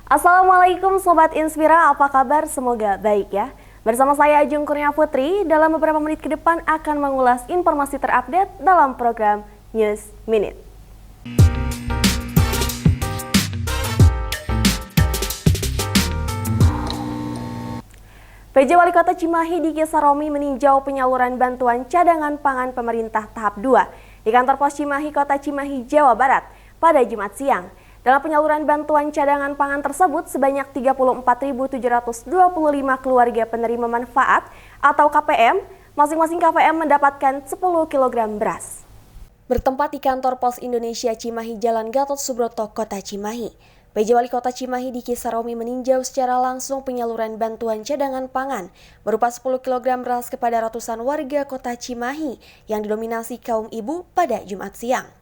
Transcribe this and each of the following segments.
Assalamualaikum Sobat Inspira, apa kabar? Semoga baik ya. Bersama saya Ajeng Kurnia Putri, dalam beberapa menit ke depan akan mengulas informasi terupdate dalam program News Minute. PJ Wali Kota Cimahi Diki Saromi meninjau penyaluran bantuan cadangan pangan pemerintah tahap 2 di kantor pos Cimahi, Kota Cimahi, Jawa Barat pada Jumat siang. Dalam penyaluran bantuan cadangan pangan tersebut, sebanyak 34.725 keluarga penerima manfaat atau KPM, masing-masing KPM mendapatkan 10 kg beras. Bertempat di kantor Pos Indonesia Cimahi, Jalan Gatot Subroto, Kota Cimahi, PJ Wali Kota Cimahi Diki Saromi meninjau secara langsung penyaluran bantuan cadangan pangan berupa 10 kg beras kepada ratusan warga Kota Cimahi yang didominasi kaum ibu pada Jumat siang.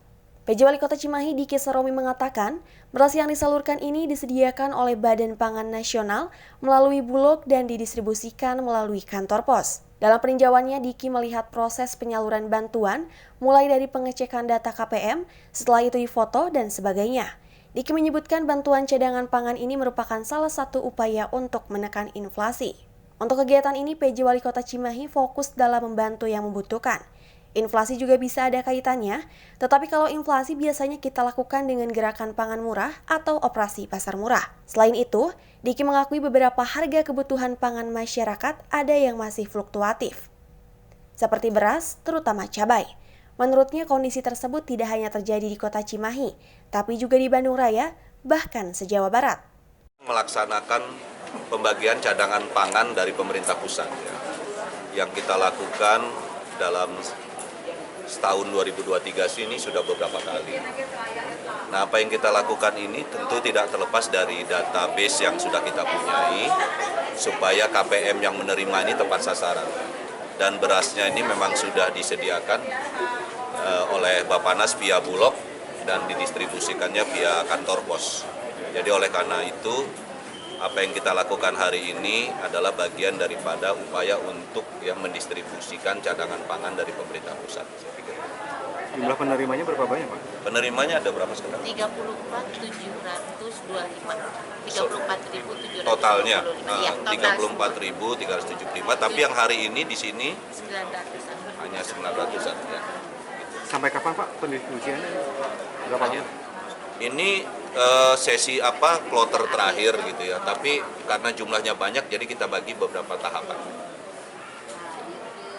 PJ Wali Kota Cimahi Diki Saromi mengatakan, beras yang disalurkan ini disediakan oleh Badan Pangan Nasional melalui Bulog dan didistribusikan melalui kantor pos. Dalam peninjauannya, Diki melihat proses penyaluran bantuan mulai dari pengecekan data KPM, setelah itu difoto dan sebagainya. Diki menyebutkan bantuan cadangan pangan ini merupakan salah satu upaya untuk menekan inflasi. Untuk kegiatan ini, PJ Wali Kota Cimahi fokus dalam membantu yang membutuhkan. Inflasi juga bisa ada kaitannya, tetapi kalau inflasi biasanya kita lakukan dengan gerakan pangan murah atau operasi pasar murah. Selain itu, Diki mengakui beberapa harga kebutuhan pangan masyarakat ada yang masih fluktuatif, seperti beras, terutama cabai. Menurutnya kondisi tersebut tidak hanya terjadi di Kota Cimahi, tapi juga di Bandung Raya, bahkan se-Jawa Barat. Melaksanakan pembagian cadangan pangan dari pemerintah pusat yang kita lakukan dalam setahun 2023 ini sudah beberapa kali. Nah, apa yang kita lakukan ini tentu tidak terlepas dari database yang sudah kita punyai supaya KPM yang menerima ini tepat sasaran. Dan berasnya ini memang sudah disediakan oleh Bappenas via Bulog dan didistribusikannya via kantor pos. Jadi oleh karena itu, apa yang kita lakukan hari ini adalah bagian daripada upaya untuk yang mendistribusikan cadangan pangan dari pemerintah pusat. Saya pikir. Jumlah penerimanya berapa banyak, Pak? Penerimanya ada berapa sekarang? 34.725. Totalnya 34.375, tapi yang hari ini di sini 900-an. hanya 900-an ya. Sampai kapan, Pak, pendistribusiannya? Berapa lama? Ini sesi kloter terakhir gitu ya, tapi karena jumlahnya banyak jadi kita bagi beberapa tahapan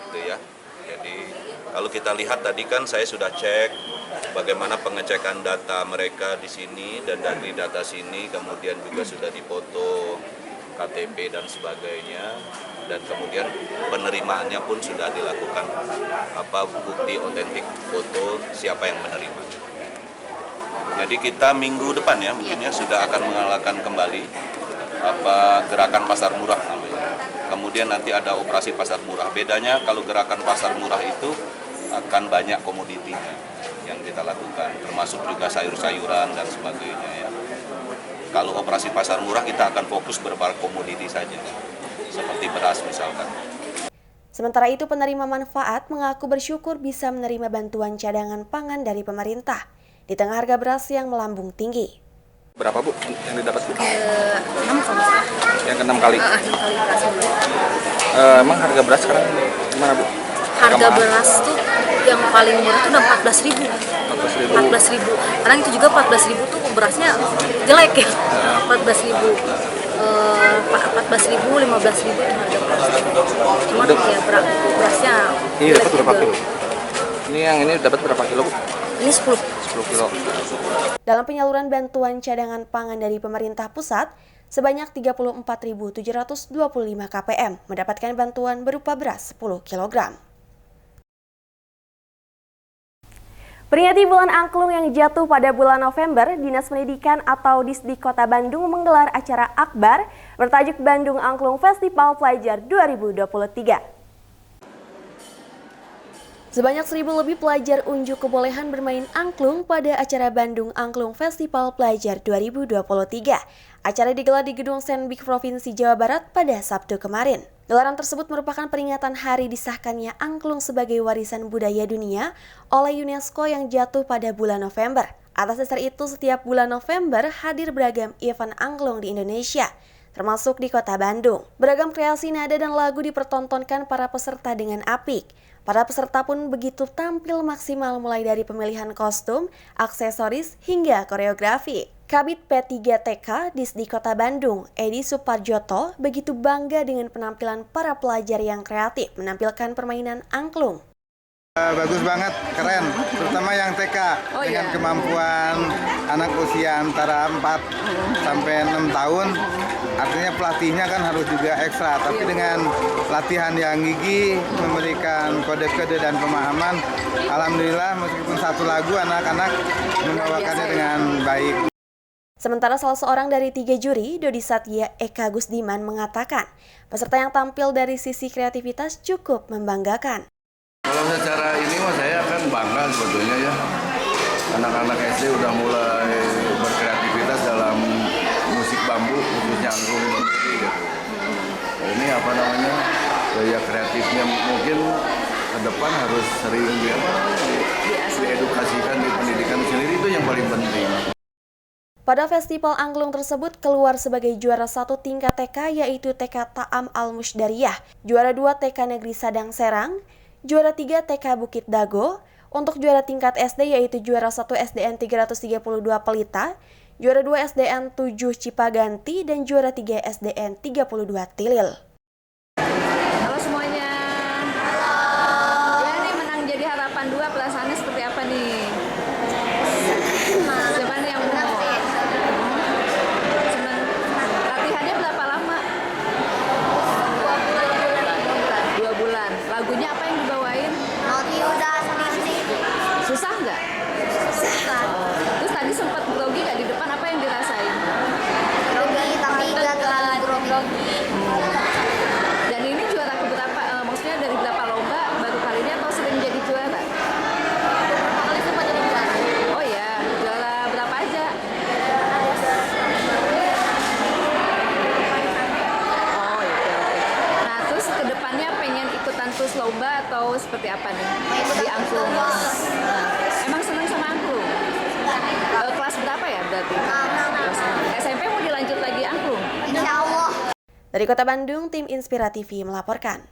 gitu ya. Jadi kalau kita lihat tadi kan saya sudah cek bagaimana pengecekan data mereka di sini, dan dari data sini kemudian juga sudah dipoto KTP dan sebagainya, dan kemudian penerimaannya pun sudah dilakukan bukti otentik foto siapa yang menerima. Jadi kita minggu depan ya mungkin ya sudah akan mengalahkan kembali gerakan pasar murah namanya. Kemudian nanti ada operasi pasar murah. Bedanya kalau gerakan pasar murah itu akan banyak komoditinya yang kita lakukan, termasuk juga sayur-sayuran dan sebagainya ya. Kalau operasi pasar murah kita akan fokus beberapa komoditi saja, seperti beras misalkan. Sementara itu, penerima manfaat mengaku bersyukur bisa menerima bantuan cadangan pangan dari pemerintah di tengah harga beras yang melambung tinggi. Berapa, Bu, yang didapat? 6 kalau salah. Yang ke-6 kali? 6 kali beras. Emang harga beras sekarang gimana, Bu? Harga beras tuh yang paling murah tuh udah 14.000. 14.000. Karena itu juga 14.000 tuh berasnya jelek ya. 14.000. 14.000, 15.000 itu harga beras. Cuman ya berasnya ini dapat berapa kilo? Ini dapat berapa kilo, Bu? Ini 10 kilo. Dalam penyaluran bantuan cadangan pangan dari pemerintah pusat, sebanyak 34.725 KPM mendapatkan bantuan berupa beras 10 kg. Peringati bulan angklung yang jatuh pada bulan November, Dinas Pendidikan atau Disdik Kota Bandung menggelar acara akbar bertajuk Bandung Angklung Festival Pelajar 2023. Sebanyak 1.000 lebih pelajar unjuk kebolehan bermain angklung pada acara Bandung Angklung Festival Pelajar 2023. Acara digelar di Gedung Senbik Provinsi Jawa Barat pada Sabtu kemarin. Gelaran tersebut merupakan peringatan hari disahkannya angklung sebagai warisan budaya dunia oleh UNESCO yang jatuh pada bulan November. Atas dasar itu, setiap bulan November hadir beragam event angklung di Indonesia, termasuk di kota Bandung. Beragam kreasi nada dan lagu dipertontonkan para peserta dengan apik. Para peserta pun begitu tampil maksimal mulai dari pemilihan kostum, aksesoris, hingga koreografi. Kabid P3TK Disdi Kota Bandung, Edi Suparjoto, begitu bangga dengan penampilan para pelajar yang kreatif menampilkan permainan angklung. Bagus banget, keren, terutama yang TK dengan kemampuan anak usia antara 4 sampai 6 tahun. Artinya pelatihnya kan harus juga ekstra, tapi dengan latihan yang gigih, memberikan kode-kode dan pemahaman, alhamdulillah meskipun satu lagu anak-anak membawakannya dengan baik. Sementara salah seorang dari 3 juri, Dodi Satya Eka Gusdiman, mengatakan peserta yang tampil dari sisi kreativitas cukup membanggakan. Kalau secara ini mah saya akan bangga sebetulnya ya. Anak-anak SD udah mulai berkreativitas dalam musik bambu, khususnya angklung gitu. Ini apa namanya, gaya kreatifnya mungkin ke depan harus sering ya, diedukasikan di pendidikan sendiri, itu yang paling penting. Pada festival angklung tersebut keluar sebagai juara 1 tingkat TK yaitu TK Ta'am Al-Musdariyah, juara 2 TK Negeri Sadang Serang, juara 3 TK Bukit Dago, untuk juara tingkat SD yaitu juara 1 SDN 332 Pelita, juara 2 SDN 7 Cipaganti, dan juara 3 SDN 32 Tilil. Halo semuanya. Ya nih, menang jadi harapan 2, perasaannya seperti apa nih? Siapa nih yang menang? Senang. Latihannya berapa lama? 2 bulan. Lagunya apa yang dibawain? Susah nggak? Susah. Terus tadi sempat grogi nggak di depan, apa yang dirasain? Grogi, tapi nggak terlalu grogi. Dan ini juara keberapa? Maksudnya dari berapa lomba baru kali ini atau sering jadi juara? Kali sempat jadi juara. Oh ya, juara berapa aja? Oh iya. Nah terus kedepannya pengen ikutan terus lomba atau seperti apa nih? Di angklung. Emang seneng sama angklung? Kelas berapa ya berarti? Kelas 6. SMP mau dilanjut lagi angklung? Insya Allah. Dari Kota Bandung, tim Inspira TV melaporkan.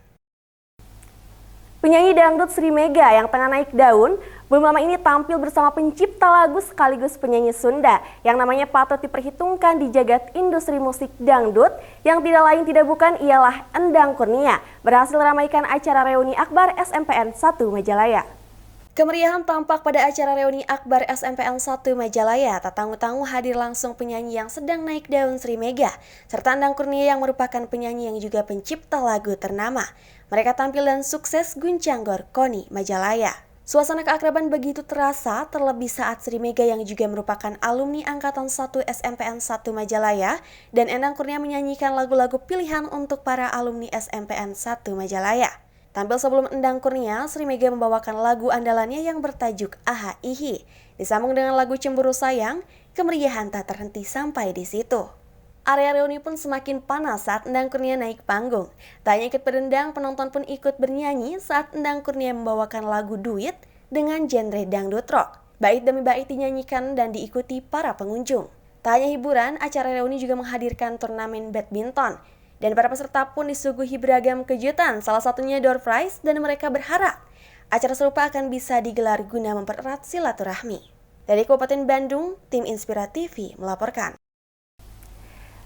Penyanyi dangdut Sri Mega yang tengah naik daun belum lama ini tampil bersama pencipta lagu sekaligus penyanyi Sunda yang namanya patut diperhitungkan di jagat industri musik dangdut, yang tidak lain tidak bukan ialah Endang Kurnia, berhasil ramaikan acara reuni Akbar SMPN 1 Majalaya. Kemeriahan tampak pada acara reuni Akbar SMPN 1 Majalaya. Tak tanggung-tanggung hadir langsung penyanyi yang sedang naik daun Sri Mega, serta Endang Kurnia yang merupakan penyanyi yang juga pencipta lagu ternama. Mereka tampil dan sukses guncang gor KONI Majalaya. Suasana keakraban begitu terasa, terlebih saat Sri Mega yang juga merupakan alumni Angkatan 1 SMPN 1 Majalaya dan Endang Kurnia menyanyikan lagu-lagu pilihan untuk para alumni SMPN 1 Majalaya. Tampil sebelum Endang Kurnia, Sri Mega membawakan lagu andalannya yang bertajuk Aha Ihi. Disambung dengan lagu Cemburu Sayang, kemeriahan tak terhenti sampai di situ. Area reuni pun semakin panas saat Endang Kurnia naik panggung. Tak hanya ikut berdendang, penonton pun ikut bernyanyi saat Endang Kurnia membawakan lagu duit dengan genre dangdut rock. Bait demi bait dinyanyikan dan diikuti para pengunjung. Tak hanya hiburan, acara reuni juga menghadirkan turnamen badminton. Dan para peserta pun disuguhi beragam kejutan, salah satunya door prize, dan mereka berharap acara serupa akan bisa digelar guna mempererat silaturahmi. Dari Kabupaten Bandung, tim Inspira TV melaporkan.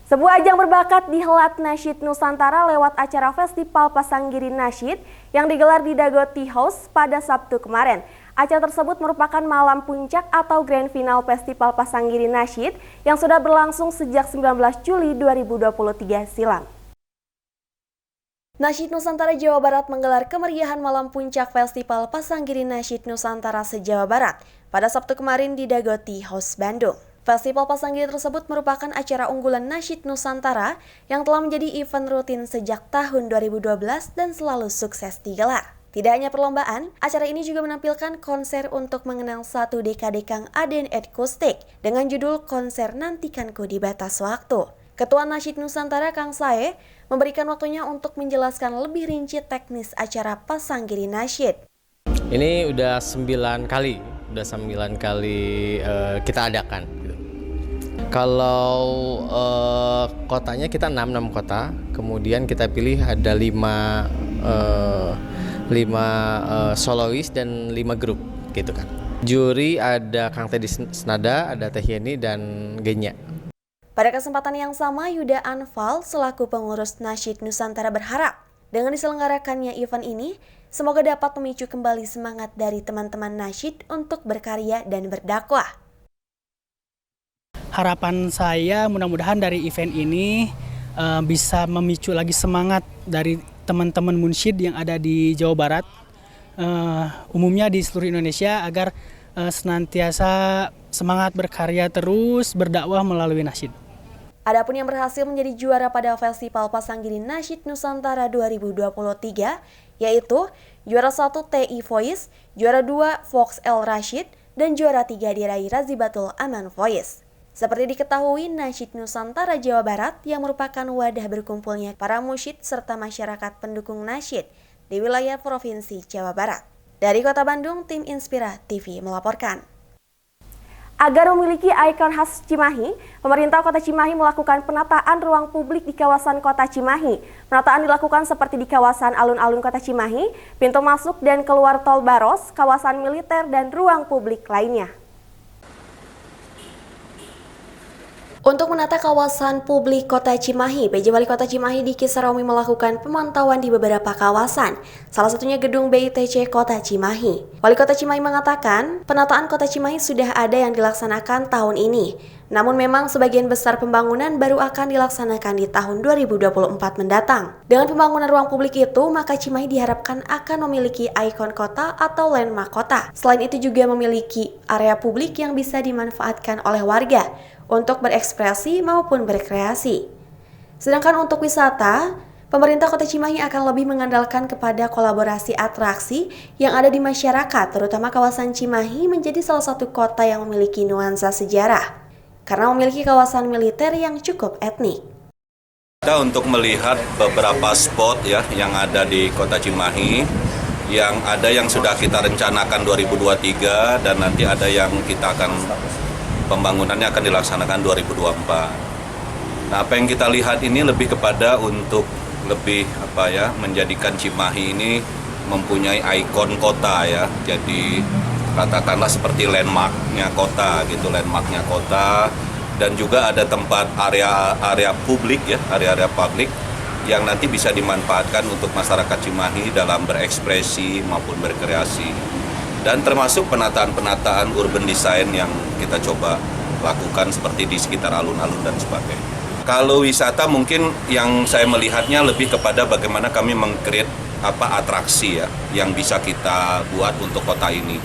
Sebuah ajang berbakat dihelat Nasyid Nusantara lewat acara Festival Pasanggiri Nasyid yang digelar di Dago Tea House pada Sabtu kemarin. Acara tersebut merupakan malam puncak atau grand final Festival Pasanggiri Nasyid yang sudah berlangsung sejak 19 Juli 2023 silam. Nasyid Nusantara Jawa Barat menggelar kemeriahan malam puncak Festival Pasanggiri Nasyid Nusantara se-Jawa Barat pada Sabtu kemarin di Dago Tea House Bandung. Festival Pasanggiri tersebut merupakan acara unggulan Nasyid Nusantara yang telah menjadi event rutin sejak tahun 2012 dan selalu sukses digelar. Tidak hanya perlombaan, acara ini juga menampilkan konser untuk mengenang satu dekade Kang Aden Akustik dengan judul Konser Nantikanku di Batas Waktu. Ketua Nasyid Nusantara Kang Sae memberikan waktunya untuk menjelaskan lebih rinci teknis acara Pasanggiri Nasyid. Ini udah 9 kali udah 9 kali kita adakan. Gitu. Kalau kotanya kita 6 kota, kemudian kita pilih ada 5 solois dan 5 grup gitu kan. Juri ada Kang Teddy Senada, ada Teh Yeni dan Genya. Pada kesempatan yang sama, Yuda Anfal selaku pengurus Nasyid Nusantara berharap dengan diselenggarakannya event ini, semoga dapat memicu kembali semangat dari teman-teman nasyid untuk berkarya dan berdakwah. Harapan saya mudah-mudahan dari event ini bisa memicu lagi semangat dari teman-teman munsyid yang ada di Jawa Barat, umumnya di seluruh Indonesia, agar senantiasa semangat berkarya terus berdakwah melalui nasyid. Adapun yang berhasil menjadi juara pada Festival Pasanggiri Nasyid Nusantara 2023 yaitu juara 1 TI Voice, juara 2 Fox El Rashid, dan juara 3 diraih Razibatul Aman Voice. Seperti diketahui, Nasyid Nusantara Jawa Barat yang merupakan wadah berkumpulnya para musyid serta masyarakat pendukung nasyid di wilayah Provinsi Jawa Barat. Dari Kota Bandung, tim Inspira TV melaporkan. Agar memiliki ikon khas Cimahi, pemerintah Kota Cimahi melakukan penataan ruang publik di kawasan Kota Cimahi. Penataan dilakukan seperti di kawasan alun-alun Kota Cimahi, pintu masuk dan keluar tol Baros, kawasan militer, dan ruang publik lainnya. Untuk menata kawasan publik Kota Cimahi, PJ Wali Kota Cimahi Diki Saromi melakukan pemantauan di beberapa kawasan, salah satunya gedung BITC Kota Cimahi. Wali Kota Cimahi mengatakan, penataan Kota Cimahi sudah ada yang dilaksanakan tahun ini. Namun memang sebagian besar pembangunan baru akan dilaksanakan di tahun 2024 mendatang. Dengan pembangunan ruang publik itu, maka Cimahi diharapkan akan memiliki ikon kota atau landmark kota. Selain itu juga memiliki area publik yang bisa dimanfaatkan oleh warga untuk berekspresi maupun berkreasi. Sedangkan untuk wisata, pemerintah Kota Cimahi akan lebih mengandalkan kepada kolaborasi atraksi yang ada di masyarakat, terutama kawasan Cimahi menjadi salah satu kota yang memiliki nuansa sejarah, karena memiliki kawasan militer yang cukup etnik. Kita untuk melihat beberapa spot ya yang ada di Kota Cimahi, yang ada yang sudah kita rencanakan 2023 dan nanti ada yang kita akan pembangunannya akan dilaksanakan 2024. Nah, apa yang kita lihat ini lebih kepada untuk lebih menjadikan Cimahi ini mempunyai ikon kota ya. Jadi katakanlah seperti landmarknya kota gitu, landmarknya kota, dan juga ada tempat area publik ya, area publik yang nanti bisa dimanfaatkan untuk masyarakat Cimahi dalam berekspresi maupun berkreasi. Dan termasuk penataan-penataan urban design yang kita coba lakukan seperti di sekitar alun-alun dan sebagainya. Kalau wisata mungkin yang saya melihatnya lebih kepada bagaimana kami meng-create atraksi ya yang bisa kita buat untuk kota ini.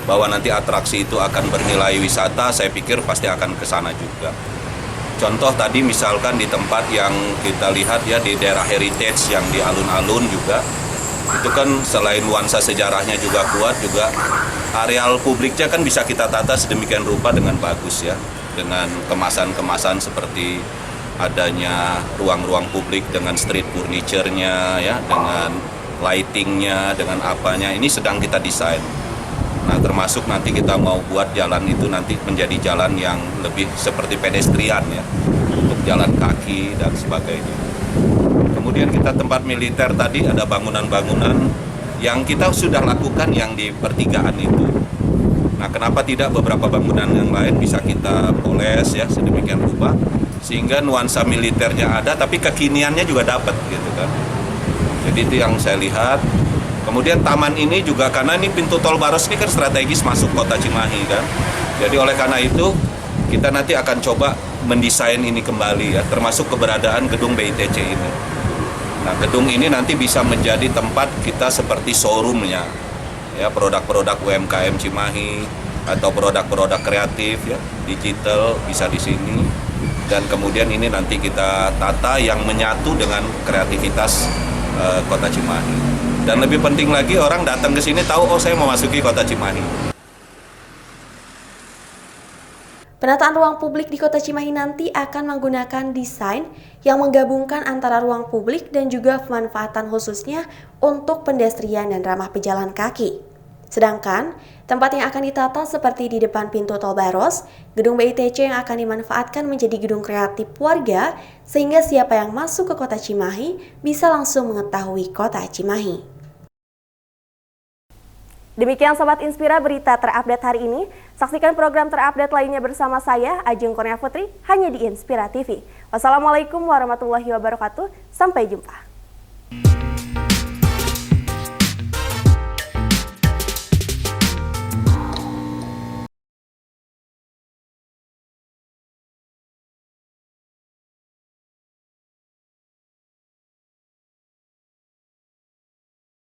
Bahwa nanti atraksi itu akan bernilai wisata, saya pikir pasti akan ke sana juga. Contoh tadi misalkan di tempat yang kita lihat ya di daerah heritage yang di alun-alun juga, itu kan selain nuansa sejarahnya juga kuat, juga areal publiknya kan bisa kita tata sedemikian rupa dengan bagus ya, dengan kemasan-kemasan seperti adanya ruang-ruang publik dengan street furniture-nya ya, dengan lighting-nya, dengan apanya, ini sedang kita desain. Nah, termasuk nanti kita mau buat jalan itu nanti menjadi jalan yang lebih seperti pedestrian ya, untuk jalan kaki dan sebagainya. Kemudian kita tempat militer tadi ada bangunan-bangunan yang kita sudah lakukan yang di pertigaan itu. Nah, kenapa tidak beberapa bangunan yang lain bisa kita poles ya sedemikian rupa sehingga nuansa militernya ada tapi kekiniannya juga dapat gitu kan. Jadi itu yang saya lihat. Kemudian taman ini juga karena ini pintu tol Baros ini kan strategis masuk Kota Cimahi kan. Jadi oleh karena itu kita nanti akan coba mendesain ini kembali ya, termasuk keberadaan gedung BITC ini. Nah, gedung ini nanti bisa menjadi tempat kita seperti showroom-nya, ya, produk-produk UMKM Cimahi atau produk-produk kreatif, ya, digital bisa di sini. Dan kemudian ini nanti kita tata yang menyatu dengan kreativitas Kota Cimahi. Dan lebih penting lagi orang datang ke sini tahu, oh saya mau masuki Kota Cimahi. Penataan ruang publik di Kota Cimahi nanti akan menggunakan desain yang menggabungkan antara ruang publik dan juga pemanfaatan khususnya untuk pedestrian dan ramah pejalan kaki. Sedangkan, tempat yang akan ditata seperti di depan pintu Tol Baros, gedung BITC yang akan dimanfaatkan menjadi gedung kreatif warga, sehingga siapa yang masuk ke kota Cimahi bisa langsung mengetahui kota Cimahi. Demikian Sobat Inspira berita terupdate hari ini. Saksikan program terupdate lainnya bersama saya, Ajeng Kurnia Putri, hanya di Inspira TV. Wassalamualaikum warahmatullahi wabarakatuh. Sampai jumpa.